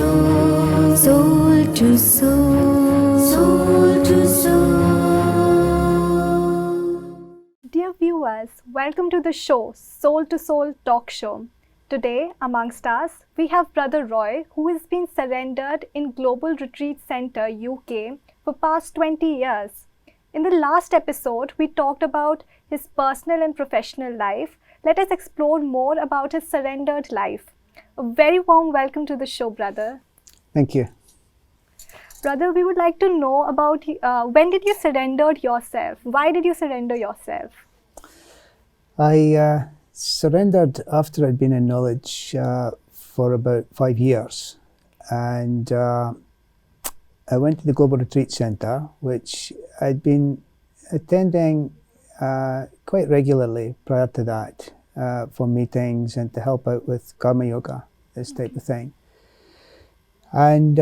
soul, soul to soul, soul to soul. Dear viewers, welcome to the show, Soul to Soul Talk Show. Today, amongst us, we have Brother Roy, who has been surrendered in Global Retreat Center, UK, for past 20 years. In the last episode, we talked about his personal and professional life. Let us explore more about his surrendered life. A very warm welcome to the show, brother. Thank you. Brother, we would like to know about when did you surrender yourself? Why did you surrender yourself? I surrendered after I'd been in knowledge for about 5 years, and I went to the Global Retreat Center, which I'd been attending quite regularly prior to that for meetings and to help out with karma yoga, this type of thing. And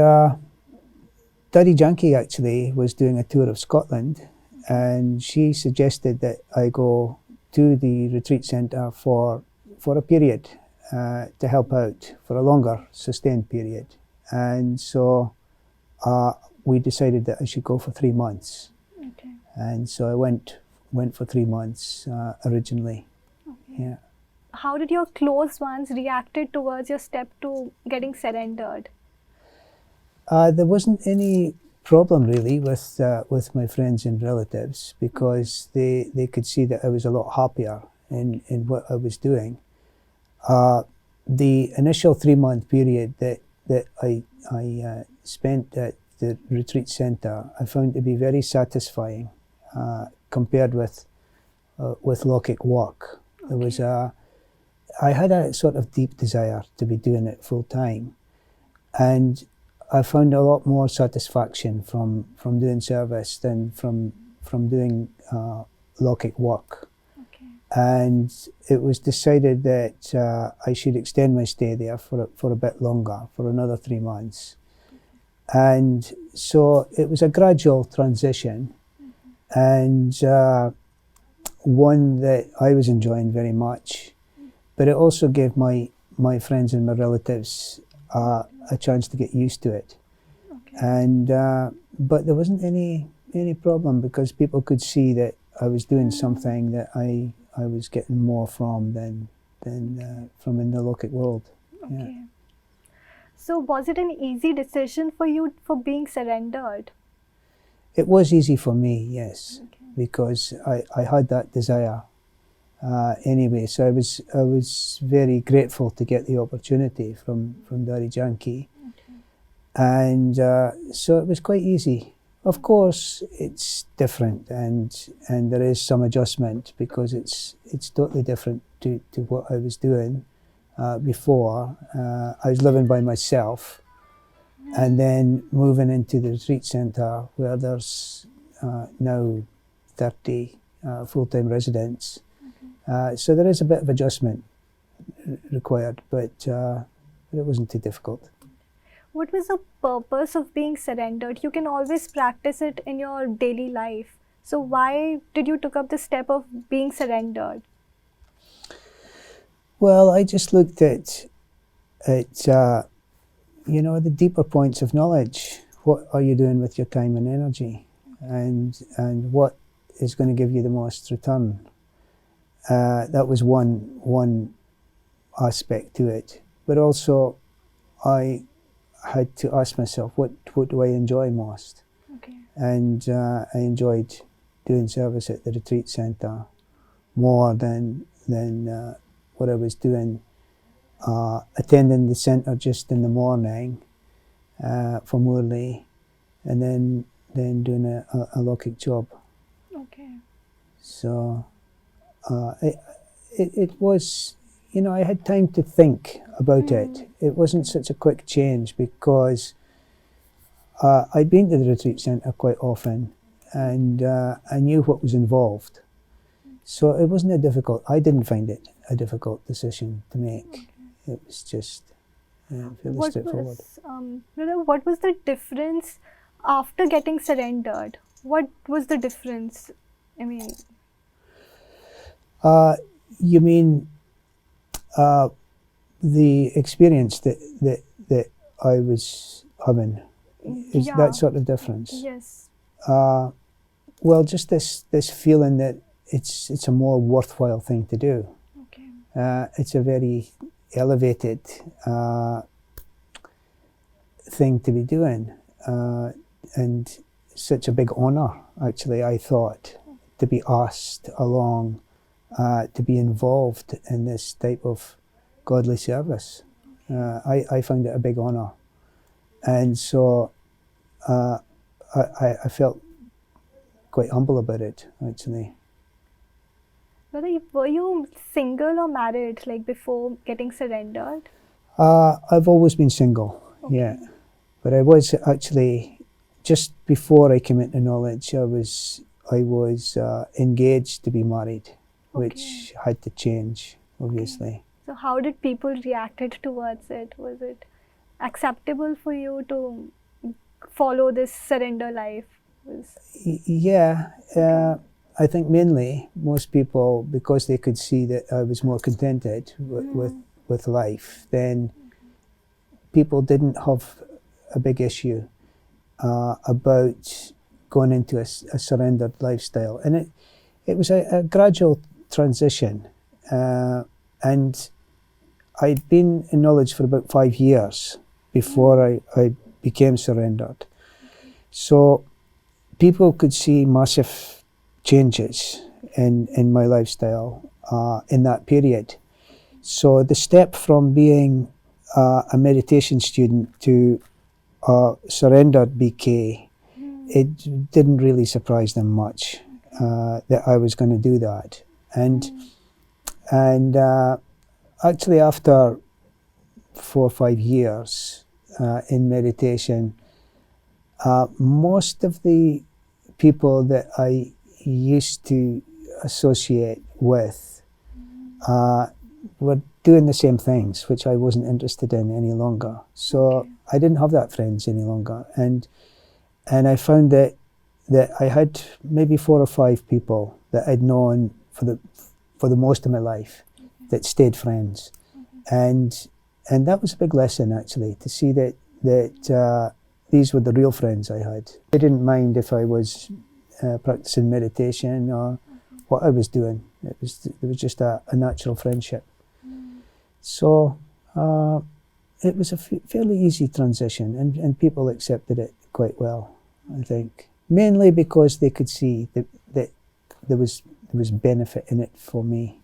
Daddy Janki actually was doing a tour of Scotland, and she suggested that I go to the retreat centre for a period to help out for a longer sustained period. And so we decided that I should go for 3 months. Okay. And so I went for 3 months originally. Okay. Yeah. How did your close ones reacted towards your step to getting surrendered? There wasn't any problem really with my friends and relatives, because they could see that I was a lot happier in what I was doing. The initial 3-month period that I spent at the retreat centre, I found to be very satisfying compared with Lokic work. There was I had a sort of deep desire to be doing it full time, and I found a lot more satisfaction from doing service than from doing Lokic work. Okay. And it was decided that I should extend my stay there for a bit longer, for another 3 months. And so it was a gradual transition, and one that I was enjoying very much. But it also gave my friends and my relatives a chance to get used to it. Okay. And but there wasn't any problem, because people could see that I was doing something that I was getting more from than from in the Lokic world. Okay. Yeah. So was it an easy decision for you for being surrendered? It was easy for me, yes, Okay. because I had that desire anyway. So I was very grateful to get the opportunity from Daddy Janki. Okay. And so it was quite easy. Of course, it's different, and there is some adjustment, because it's totally different to what I was doing before. I was living by myself, and then moving into the retreat centre where there's now 30 full-time residents. So there is a bit of adjustment required, but it wasn't too difficult. What was the purpose of being surrendered? You can always practice it in your daily life. So why did you took up the step of being surrendered? Well, I just looked at the deeper points of knowledge. What are you doing with your time and energy, and what is going to give you the most return? That was one aspect to it. But also, I had to ask myself, what do I enjoy most? Okay. And I enjoyed doing service at the retreat centre more than what I was doing attending the centre just in the morning for Morley, and then doing a Lokic job. Okay. So it was, I had time to think about it. It wasn't such a quick change, because I'd been to the retreat centre quite often, and I knew what was involved. So it wasn't I didn't find it a difficult decision to make. Okay. It was just fairly straightforward. What was the difference after getting surrendered? What was the difference? I mean, You mean the experience that I was having. Is Yeah. that sort of difference? Yes. Well, just this feeling that it's a more worthwhile thing to do. Okay. It's a very elevated thing to be doing, and such a big honour, actually, I thought, to be asked along, to be involved in this type of godly service. I found it a big honour. And so I felt quite humble about it, actually. Brother, were you single or married, like before getting surrendered? I've always been single, yeah. But I was actually, just before I came into knowledge, I was engaged to be married, which had to change, obviously. So how did people reacted towards it? Was it acceptable for you to follow this surrender life? Yeah, I think mainly most people, because they could see that I was more contented with life, then people didn't have a big issue about going into a surrendered lifestyle. And it was a gradual transition. And I'd been in knowledge for about 5 years before I became surrendered. So people could see massive changes in my lifestyle in that period. So the step from being a meditation student to a surrendered BK, it didn't really surprise them much that I was going to do that. And actually, after 4 or 5 years in meditation, most of the people that I used to associate with were doing the same things, which I wasn't interested in any longer. So I didn't have that friends any longer, and I found that I had maybe 4 or 5 people that I'd known for the most of my life that stayed friends, and that was a big lesson, actually, to see that these were the real friends I had. They didn't mind if I was practicing meditation or what I was doing. It was just a natural friendship. So it was a fairly easy transition, and people accepted it quite well, I think. Mainly because they could see that there was benefit in it for me.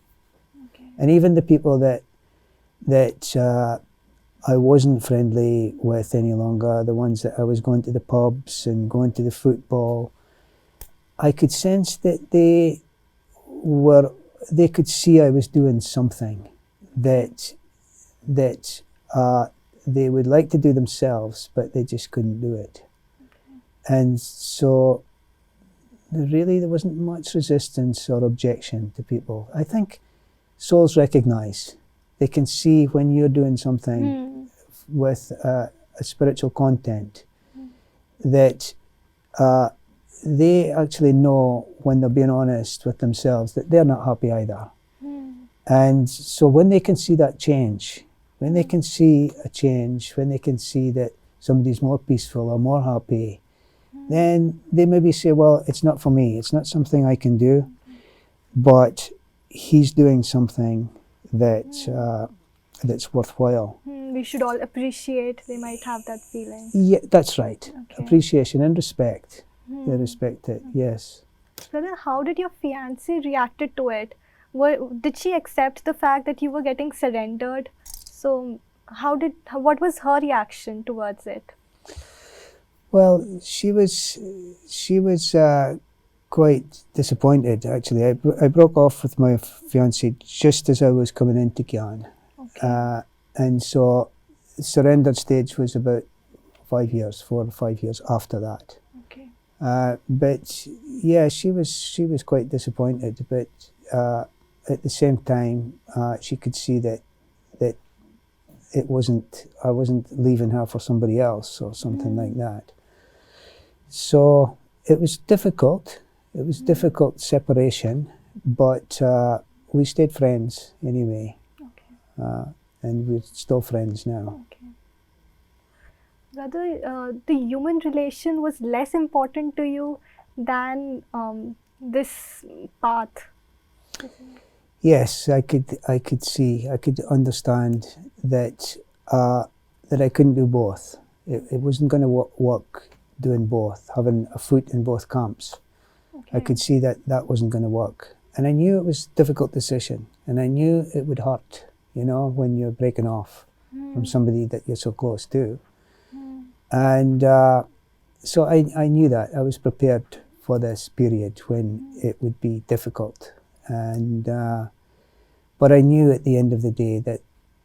And even the people that I wasn't friendly with any longer, the ones that I was going to the pubs and going to the football, I could sense that they could see I was doing something that they would like to do themselves, but they just couldn't do it. And so there wasn't much resistance or objection to people. I think souls recognize. They can see when you're doing something with a spiritual content that they actually know, when they're being honest with themselves, that they're not happy either. And so when they can see that change, when they can see a change, when they can see that somebody's more peaceful or more happy, then they maybe say, well, it's not for me, it's not something I can do, but he's doing something that's worthwhile. We should all appreciate, they might have that feeling. Yeah, that's right. Appreciation and respect. They respect it, yes. Brother, how did your fiance reacted to it? Did she accept the fact that you were getting surrendered? So what was her reaction towards it? Well, she was quite disappointed, actually. I broke off with my fiance just as I was coming into Gyan. And so the surrendered stage was about 4 or 5 years after that. But yeah, she was quite disappointed, but at the same time she could see that I wasn't leaving her for somebody else or something like that. So it was difficult. It was difficult separation, but we stayed friends anyway. And we're still friends now. Rather, the human relation was less important to you than this path. Yes, I could understand that that I couldn't do both. It wasn't going to work doing both, having a foot in both camps. Okay. I could see that that wasn't going to work. And I knew it was a difficult decision. And I knew it would hurt, when you're breaking off from somebody that you're so close to. And so I knew that. I was prepared for this period when it would be difficult. And but I knew at the end of the day that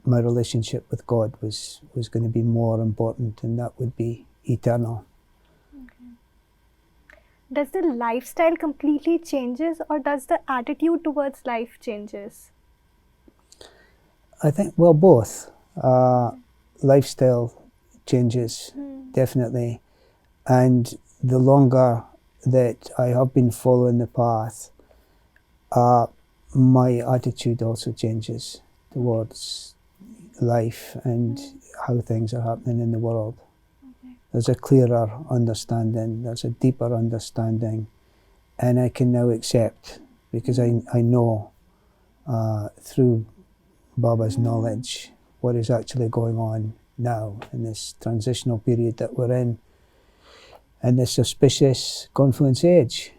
my relationship with God was going to be more important, and that would be eternal. Does the lifestyle completely changes, or does the attitude towards life changes? I think, well, both. Lifestyle changes, definitely. And the longer that I have been following the path, my attitude also changes towards life and how things are happening in the world. There's a clearer understanding, there's a deeper understanding, and I can now accept, because I know through Baba's knowledge what is actually going on now in this transitional period that we're in this auspicious confluence age.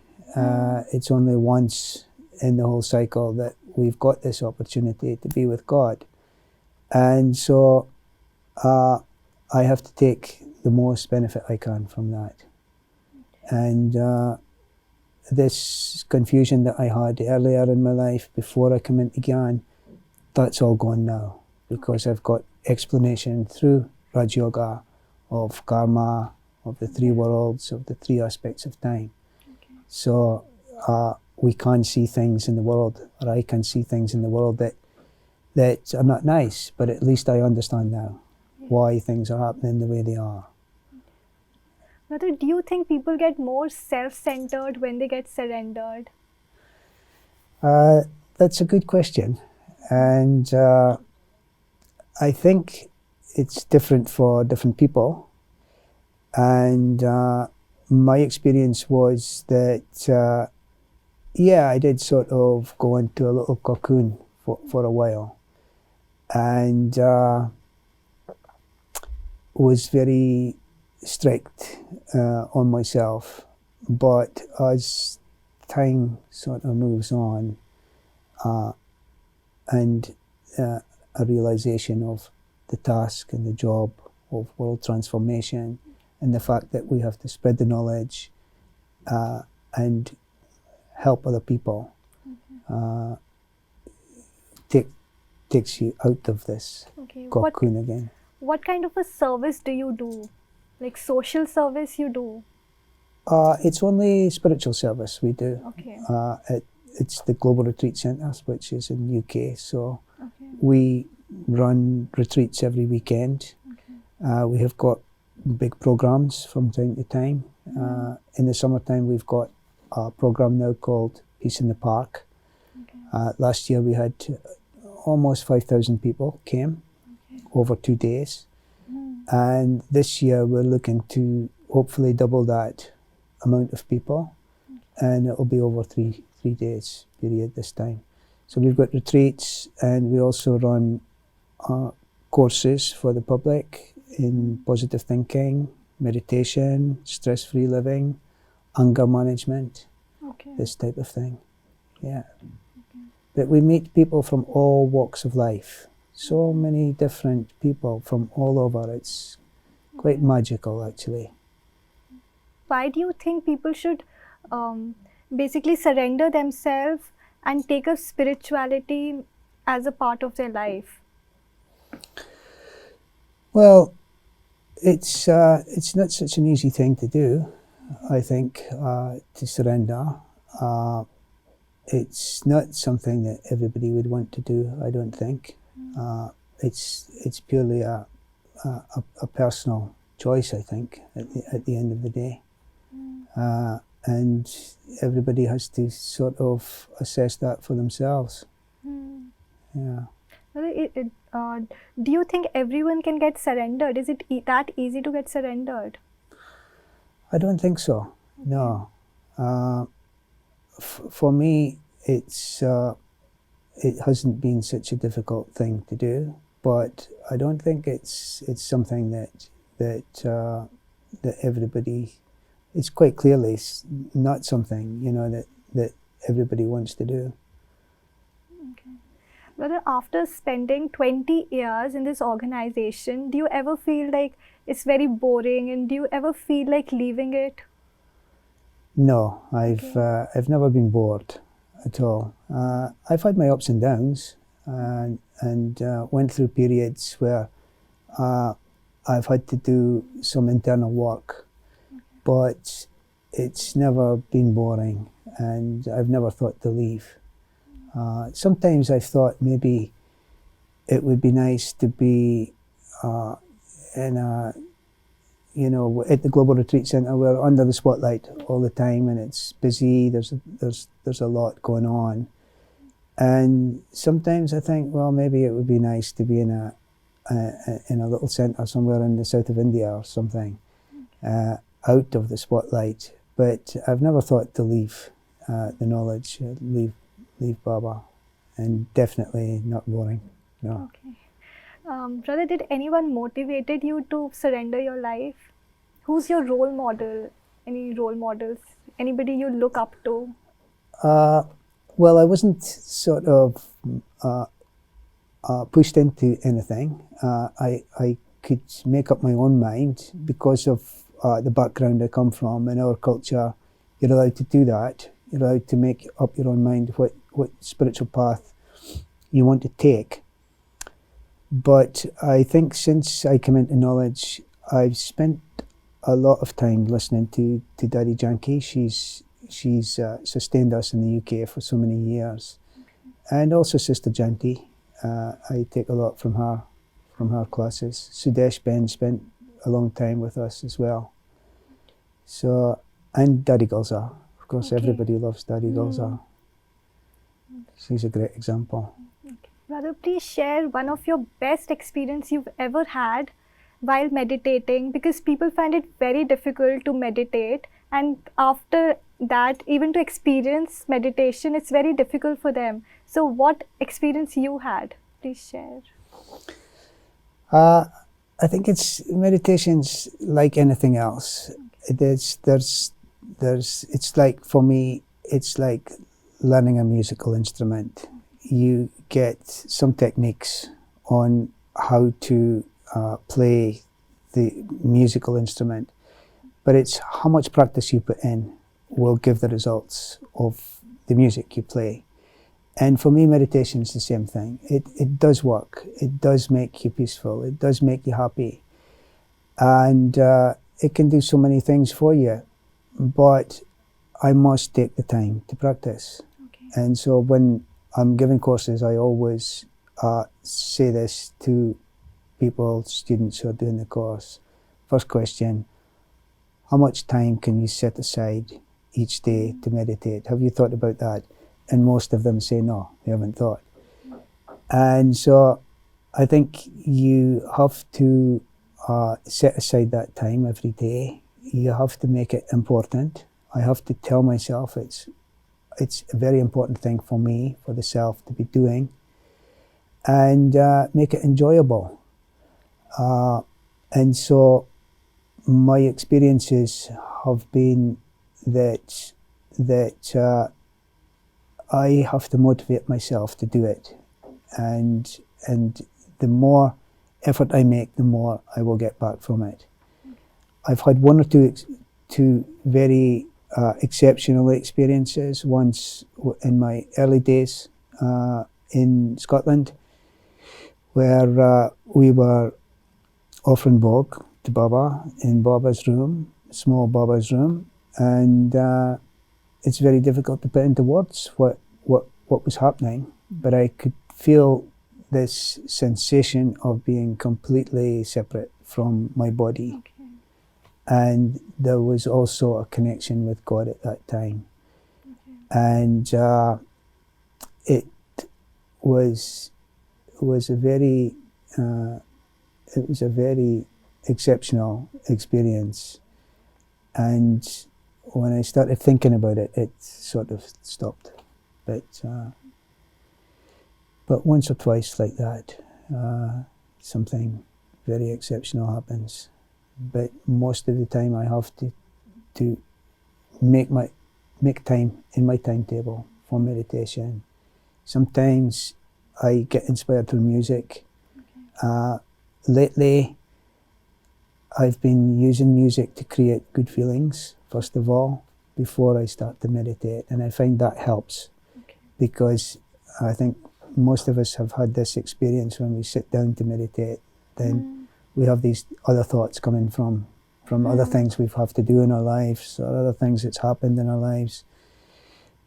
It's only once in the whole cycle that we've got this opportunity to be with God. And so I have to take the most benefit I can from that. And this confusion that I had earlier in my life before I come into Gyan, that's all gone now, because I've got explanation through Raj Yoga of karma, of the three worlds, of the three aspects of time. Okay. So we can see things in the world, or I can see things in the world that are not nice, but at least I understand now why things are happening the way they are. Brother, do you think people get more self-centered when they get surrendered? That's a good question. And I think it's different for different people. And my experience was that, I did sort of go into a little cocoon for a while. And was very strict on myself. But as time sort of moves on, and a realization of the task and the job of world transformation, and the fact that we have to spread the knowledge and help other people, takes you out of this cocoon again. What kind of a service do you do? Like social service you do? It's only spiritual service we do. Okay. It's the Global Retreat Centre, which is in UK. So we run retreats every weekend. Okay. We have got big programs from time to time. In the summertime, we've got a program now called Peace in the Park. Okay. Last year, we had almost 5,000 people came over 2 days. And this year, we're looking to hopefully double that amount of people. And it'll be over three days period this time. So we've got retreats, and we also run courses for the public in positive thinking, meditation, stress-free living, anger management, this type of thing. Yeah. But we meet people from all walks of life. So many different people from all over. It's quite magical, actually. Why do you think people should basically surrender themselves and take up spirituality as a part of their life? Well, it's not such an easy thing to do, I think, to surrender. It's not something that everybody would want to do, I don't think. It's purely a personal choice, I think, at the end of the day. And everybody has to sort of assess that for themselves. Yeah. Do you think everyone can get surrendered? Is it that easy to get surrendered? I don't think so. No. For me, it hasn't been such a difficult thing to do, but I don't think it's something that everybody. It's quite clearly not something that everybody wants to do. Okay. Brother, after spending 20 years in this organization, do you ever feel like it's very boring, and do you ever feel like leaving it? No, I've never been bored at all. I've had my ups and downs, and went through periods where I've had to do some internal work, but it's never been boring, and I've never thought to leave. Sometimes I've thought maybe it would be nice to be in a, at the Global Retreat Centre. We're under the spotlight all the time, and it's busy. There's a lot going on, and sometimes I think, well, maybe it would be nice to be in a little centre somewhere in the south of India or something, out of the spotlight. But I've never thought to leave the knowledge, leave Baba, and definitely not boring. No. Okay. Brother, did anyone motivated you to surrender your life? Who's your role model? Any role models? Anybody you look up to? Well, I wasn't sort of pushed into anything. I could make up my own mind because of the background I come from. In our culture, you're allowed to do that. You're allowed to make up your own mind what spiritual path you want to take. But I think since I came into knowledge, I've spent a lot of time listening to Daddy Janki. She's sustained us in the UK for so many years, and also Sister Janti. I take a lot from her classes. Sudesh Ben spent a long time with us as well. So, and Daddy Gulzar. Of course, everybody loves Daddy Gulzar. She's a great example. Brother, please share one of your best experience you've ever had while meditating, because people find it very difficult to meditate, and after that, even to experience meditation, it's very difficult for them. So what experience you had? Please share. I think meditation's like anything else. It's like, for me, it's like learning a musical instrument. You get some techniques on how to play the musical instrument, but it's how much practice you put in will give the results of the music you play. And for me, meditation is the same thing. It does work. It does make you peaceful. It does make you happy. And it can do so many things for you, but I must take the time to practice. Okay. And so when I'm giving courses, I always say this to people, students who are doing the course. First question, how much time can you set aside each day to meditate? Have you thought about that? And most of them say no, they haven't thought. And so I think you have to set aside that time every day. You have to make it important. I have to tell myself it's a very important thing for me, for the self, to be doing, and make it enjoyable. And so my experiences have been that I have to motivate myself to do it, and the more effort I make, the more I will get back from it. I've had one or two very exceptional experiences. Once in my early days in Scotland, where we were offering bog to Baba in Baba's room, small Baba's room, and it's very difficult to put into words what was happening, but I could feel this sensation of being completely separate from my body. Okay. And there was also a connection with God at that time. Okay. And it was was a very it was a very exceptional experience, and when I started thinking about it, it sort of stopped. But once or twice like that, something very exceptional happens. But most of the time, I have to make time in my timetable for meditation. Sometimes I get inspired through music. Lately, I've been using music to create good feelings, first of all, before I start to meditate. And I find that helps, because I think most of us have had this experience when we sit down to meditate, then we have these other thoughts coming from other things we have to do in our lives, or other things that's happened in our lives.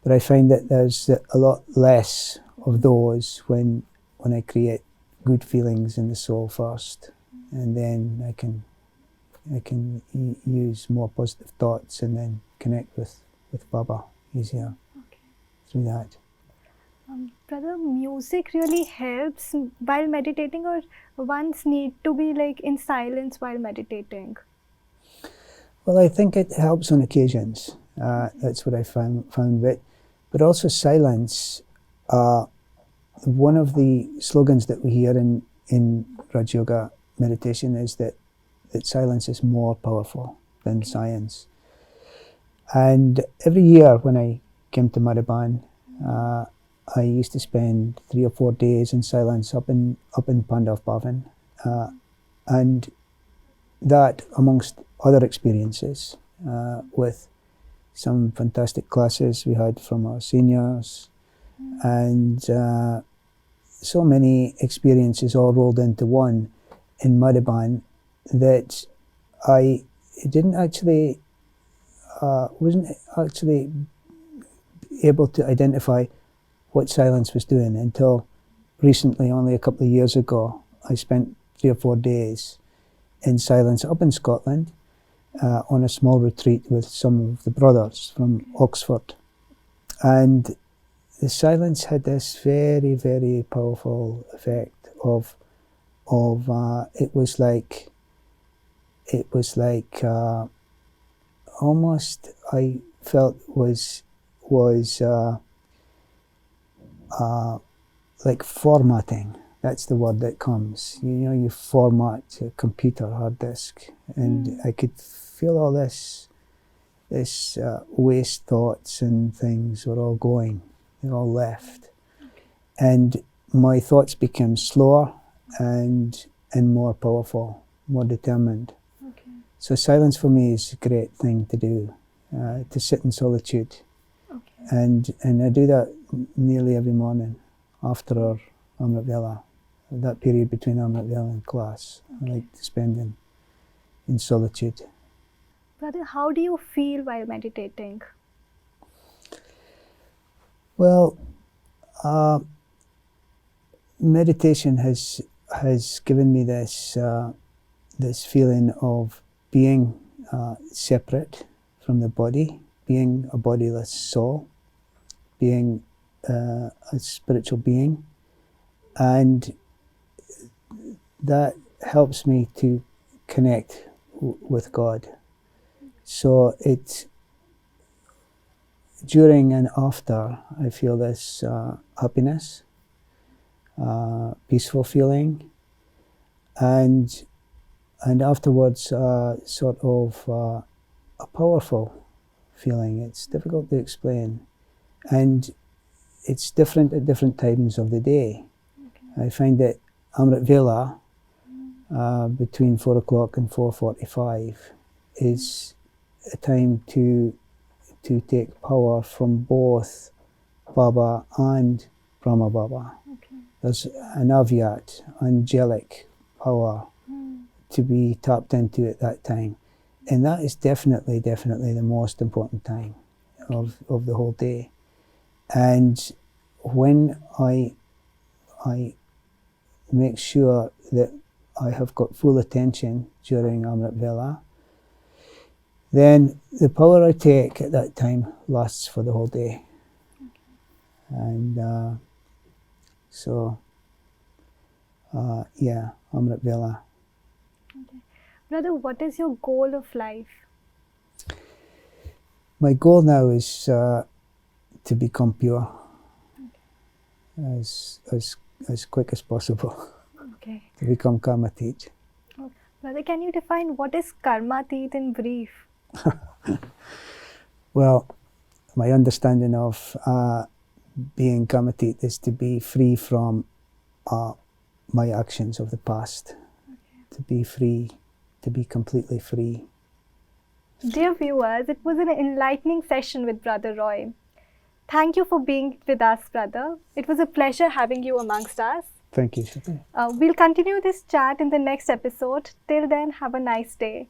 But I find that there's a lot less of those when I create good feelings in the soul first, and then I can use more positive thoughts and then connect with Baba easier through that. Brother, music really helps while meditating, or one's need to be like in silence while meditating? Well, I think it helps on occasions. That's what I found. But also silence. One of the slogans that we hear in Raj Yoga meditation is that silence is more powerful than science. And every year when I came to Madhaban, I used to spend 3 or 4 days in silence up in Pandav Bhavan, and that, amongst other experiences, with some fantastic classes we had from our seniors, and so many experiences all rolled into one in Madhaban, that I wasn't actually able to identify what silence was doing until recently. Only a couple of years ago, I spent 3 or 4 days in silence up in Scotland on a small retreat with some of the brothers from Oxford. And the silence had this very, very powerful effect of it was like almost, I felt was like formatting. That's the word that comes. You know, you format a computer hard disk, and I could feel all this waste thoughts and things were all going. They all left, and my thoughts became slower and more powerful, more determined. So silence for me is a great thing to do, to sit in solitude. And I do that nearly every morning after our Amrit Vela, that period between Amrit Vela and class. I like to spend in solitude. Brother, how do you feel while meditating? Well, meditation has given me this feeling of being separate from the body, being a bodyless soul, being a spiritual being, and that helps me to connect with God. So it's during and after I feel this happiness, peaceful feeling, and afterwards sort of a powerful feeling. It's difficult to explain, and it's different at different times of the day. I find that Amrit Vela between 4 o'clock and 4:45 is a time to take power from both Baba and Brahma Baba. There's an avyat, angelic power to be tapped into at that time. And that is definitely the most important time of the whole day. And when I make sure that I have got full attention during Amrit Vela, then the power I take at that time lasts for the whole day. And so Yeah, Amrit Vela. Brother, what is your goal of life? My goal now is to become pure as quick as possible, Okay. to become karmatit. Brother, can you define what is karmatit in brief? Well, my understanding of being karmatit is to be free from my actions of the past, to be free, to be completely free. Dear viewers, it was an enlightening session with Brother Roy. Thank you for being with us, brother. It was a pleasure having you amongst us. Thank you, Shubhi. We'll continue this chat in the next episode. Till then, have a nice day.